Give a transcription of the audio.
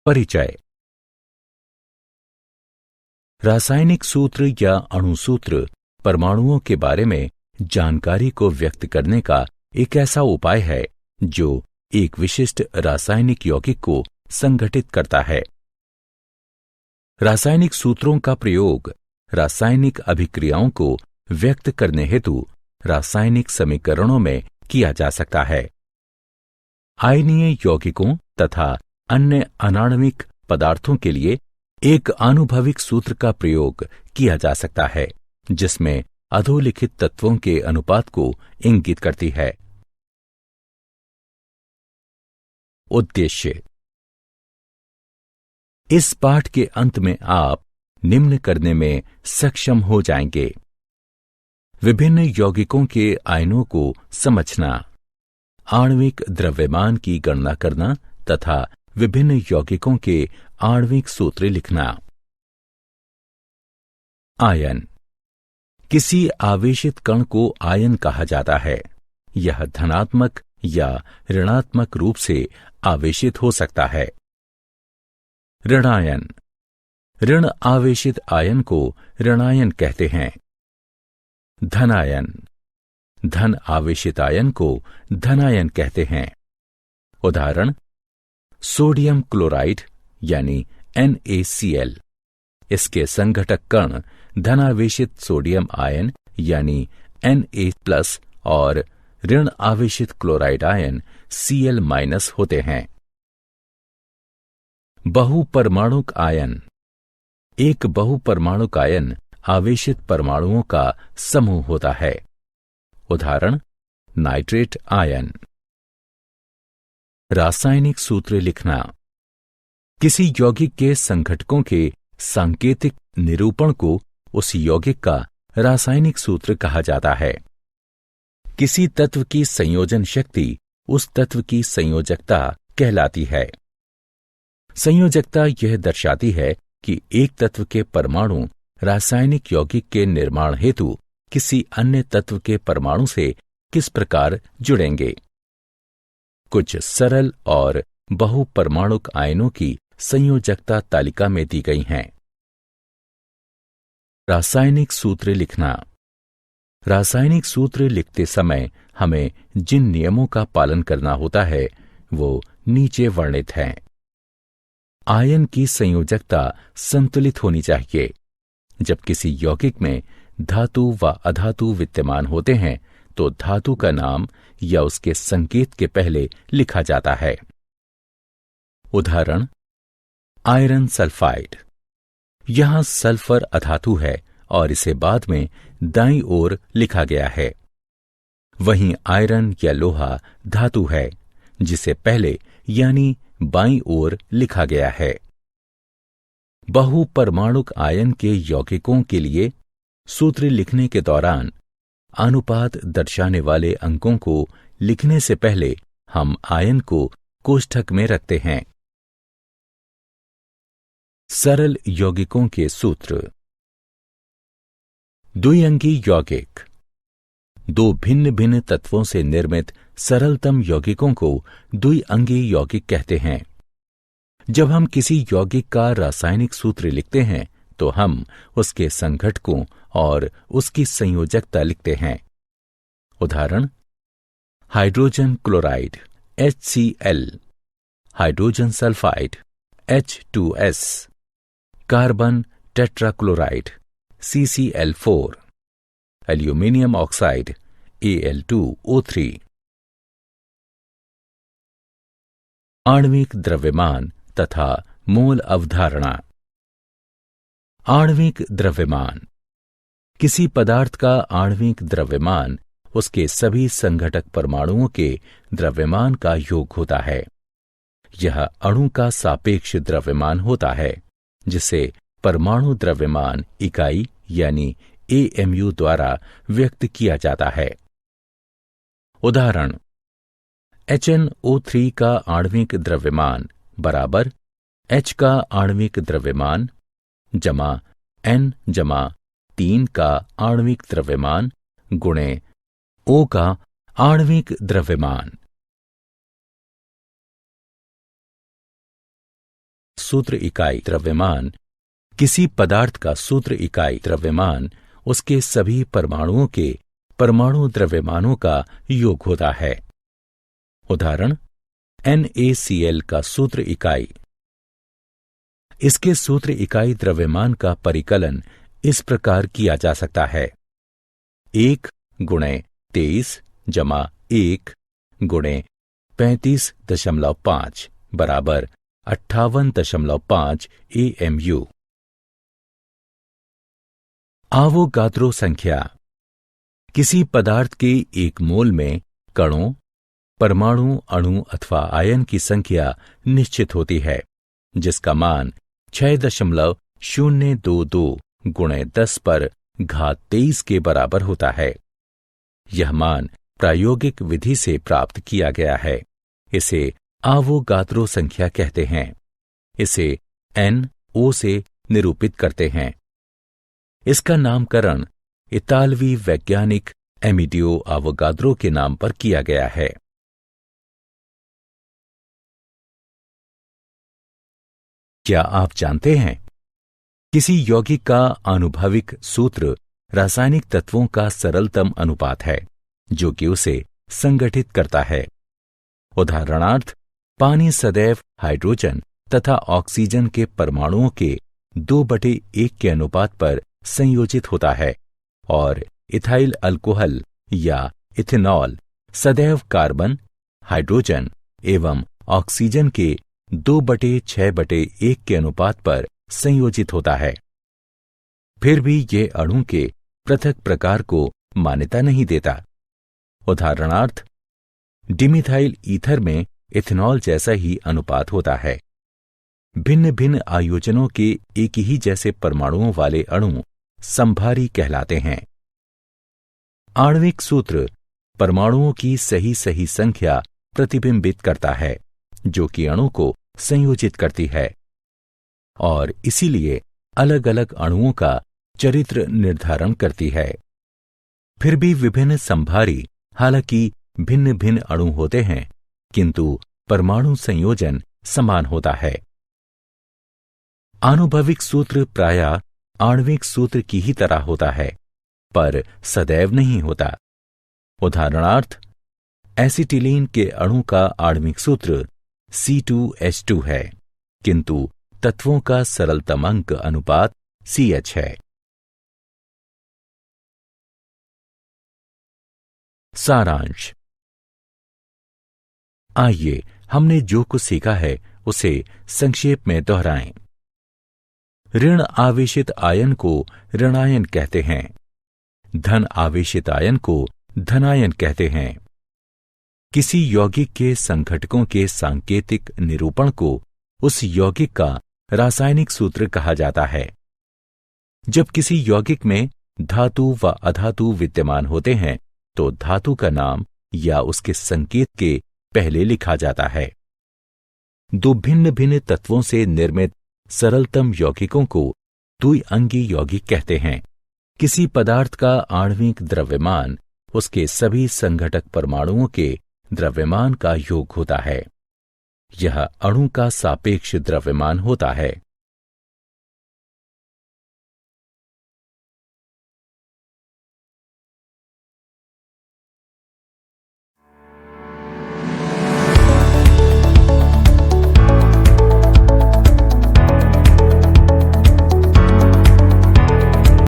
परिचय। रासायनिक सूत्र या अणुसूत्र परमाणुओं के बारे में जानकारी को व्यक्त करने का एक ऐसा उपाय है जो एक विशिष्ट रासायनिक यौगिक को संगठित करता है। रासायनिक सूत्रों का प्रयोग रासायनिक अभिक्रियाओं को व्यक्त करने हेतु रासायनिक समीकरणों में किया जा सकता है। आयनीय यौगिकों तथा अन्य अनाण्विक पदार्थों के लिए एक आनुभविक सूत्र का प्रयोग किया जा सकता है जिसमें अधोलिखित तत्वों के अनुपात को इंगित करती है। उद्देश्य। इस पाठ के अंत में आप निम्न करने में सक्षम हो जाएंगे: विभिन्न यौगिकों के आयनों को समझना, आणविक द्रव्यमान की गणना करना तथा विभिन्न यौगिकों के आणविक सूत्र लिखना। आयन। किसी आवेशित कण को आयन कहा जाता है। यह धनात्मक या ऋणात्मक रूप से आवेशित हो सकता है। ऋणायन। ऋण आवेशित आयन को ऋणायन कहते हैं। धनायन। धन आवेशित आयन को धनायन कहते हैं। उदाहरण: सोडियम क्लोराइड यानी NaCl। इसके संघटक कण धनावेशित सोडियम आयन यानी Na+ और ऋण आवेशित क्लोराइड आयन Cl- होते हैं। बहुपरमाणुक आयन। एक बहुपरमाणुक आयन आवेशित परमाणुओं का समूह होता है। उदाहरण: नाइट्रेट आयन। रासायनिक सूत्र लिखना। किसी यौगिक के संघटकों के सांकेतिक निरूपण को उस यौगिक का रासायनिक सूत्र कहा जाता है। किसी तत्व की संयोजन शक्ति उस तत्व की संयोजकता कहलाती है। संयोजकता यह दर्शाती है कि एक तत्व के परमाणु रासायनिक यौगिक के निर्माण हेतु किसी अन्य तत्व के परमाणु से किस प्रकार जुड़ेंगे। कुछ सरल और बहुपरमाणुक आयनों की संयोजकता तालिका में दी गई हैं। रासायनिक सूत्र लिखना। रासायनिक सूत्र लिखते समय हमें जिन नियमों का पालन करना होता है वो नीचे वर्णित हैं। आयन की संयोजकता संतुलित होनी चाहिए। जब किसी यौगिक में धातु व अधातु विद्यमान होते हैं तो धातु का नाम या उसके संकेत के पहले लिखा जाता है। उदाहरण: आयरन सल्फाइड। यहां सल्फर अधातु है और इसे बाद में दाईं ओर लिखा गया है। वहीं आयरन या लोहा धातु है जिसे पहले यानी बाईं ओर लिखा गया है। बहुपरमाणुक आयन के यौगिकों के लिए सूत्र लिखने के दौरान अनुपात दर्शाने वाले अंकों को लिखने से पहले हम आयन को कोष्ठक में रखते हैं। सरल यौगिकों के सूत्र। द्विअंगी यौगिक। दो भिन्न भिन्न तत्वों से निर्मित सरलतम यौगिकों को द्विअंगी यौगिक कहते हैं। जब हम किसी यौगिक का रासायनिक सूत्र लिखते हैं तो हम उसके संघटकों और उसकी संयोजकता लिखते हैं। उदाहरण: hydrogen chloride HCl, hydrogen sulphide H2S, carbon tetrachloride CCl4, aluminium oxide Al2O3। आणविक द्रव्यमान तथा मोल अवधारणा। आणविक द्रव्यमान। किसी पदार्थ का आणविक द्रव्यमान उसके सभी संघटक परमाणुओं के द्रव्यमान का योग होता है। यह अणु का सापेक्ष द्रव्यमान होता है जिसे परमाणु द्रव्यमान इकाई यानी AMU द्वारा व्यक्त किया जाता है। उदाहरण: HNO3 का आणविक द्रव्यमान बराबर H का आणविक द्रव्यमान जमा N जमा 3 का आणविक द्रव्यमान गुणे O का आणविक द्रव्यमान। सूत्र इकाई द्रव्यमान। किसी पदार्थ का सूत्र इकाई द्रव्यमान उसके सभी परमाणुओं के परमाणु द्रव्यमानों का योग होता है। उदाहरण, NaCl का सूत्र इकाई। इसके सूत्र इकाई द्रव्यमान का परिकलन इस प्रकार किया जा सकता है: 1 गुणे 23 जमा 1 गुणे 35.5 बराबर 58.5 AMU। आवोगाद्रो संख्या। किसी पदार्थ के एक मोल में कणों, परमाणु, अणु अथवा आयन की संख्या निश्चित होती है, जिसका मान 6.022 गुणे 10 पर घात 23 के बराबर होता है। यह मान प्रायोगिक विधि से प्राप्त किया गया है। इसे आवोगाद्रो संख्या कहते हैं। इसे NO से निरूपित करते हैं। इसका नामकरण इतालवी वैज्ञानिक एमिडियो आवोगाद्रो के नाम पर किया गया है। क्या आप जानते हैं, किसी यौगिक का आनुभविक सूत्र रासायनिक तत्वों का सरलतम अनुपात है जो कि उसे संगठित करता है। उदाहरणार्थ, पानी सदैव हाइड्रोजन तथा ऑक्सीजन के परमाणुओं के 2/1 के अनुपात पर संयोजित होता है और इथाइल अल्कोहल या इथेनॉल सदैव कार्बन, हाइड्रोजन एवं ऑक्सीजन के 2/6/1 के अनुपात पर संयोजित होता है। फिर भी यह अणु के पृथक प्रकार को मान्यता नहीं देता। उदाहरणार्थ, डिमिथाइल ईथर में इथेनॉल जैसा ही अनुपात होता है। भिन्न भिन्न आयोजनों के एक ही जैसे परमाणुओं वाले अणु समभारी कहलाते हैं। आणविक सूत्र परमाणुओं की सही सही संख्या प्रतिबिंबित करता है जो कि अणु को संयोजित करती है और इसीलिए अलग अलग अणुओं का चरित्र निर्धारण करती है। फिर भी विभिन्न समभारी हालांकि भिन्न भिन्न अणु होते हैं, किंतु परमाणु संयोजन समान होता है। आनुभविक सूत्र प्रायः आणविक सूत्र की ही तरह होता है, पर सदैव नहीं होता। उदाहरणार्थ, एसिटिलीन के अणु का आणविक सूत्र C2H2 है, किंतु तत्वों का सरलतम अंक अनुपात CH है। सारांश। आइए हमने जो कुछ सीखा है उसे संक्षेप में दोहराएं। ऋण आवेशित आयन को ऋणायन कहते हैं। धन आवेशित आयन को धनायन कहते हैं। किसी यौगिक के संघटकों के सांकेतिक निरूपण को उस यौगिक का रासायनिक सूत्र कहा जाता है। जब किसी यौगिक में धातु व अधातु विद्यमान होते हैं तो धातु का नाम या उसके संकेत के पहले लिखा जाता है। दो भिन्न भिन्न तत्वों से निर्मित सरलतम यौगिकों को द्विअंगी यौगिक कहते हैं। किसी पदार्थ का आणविक द्रव्यमान उसके सभी संघटक परमाणुओं के द्रव्यमान का योग होता है। यह अणु का सापेक्ष द्रव्यमान होता है।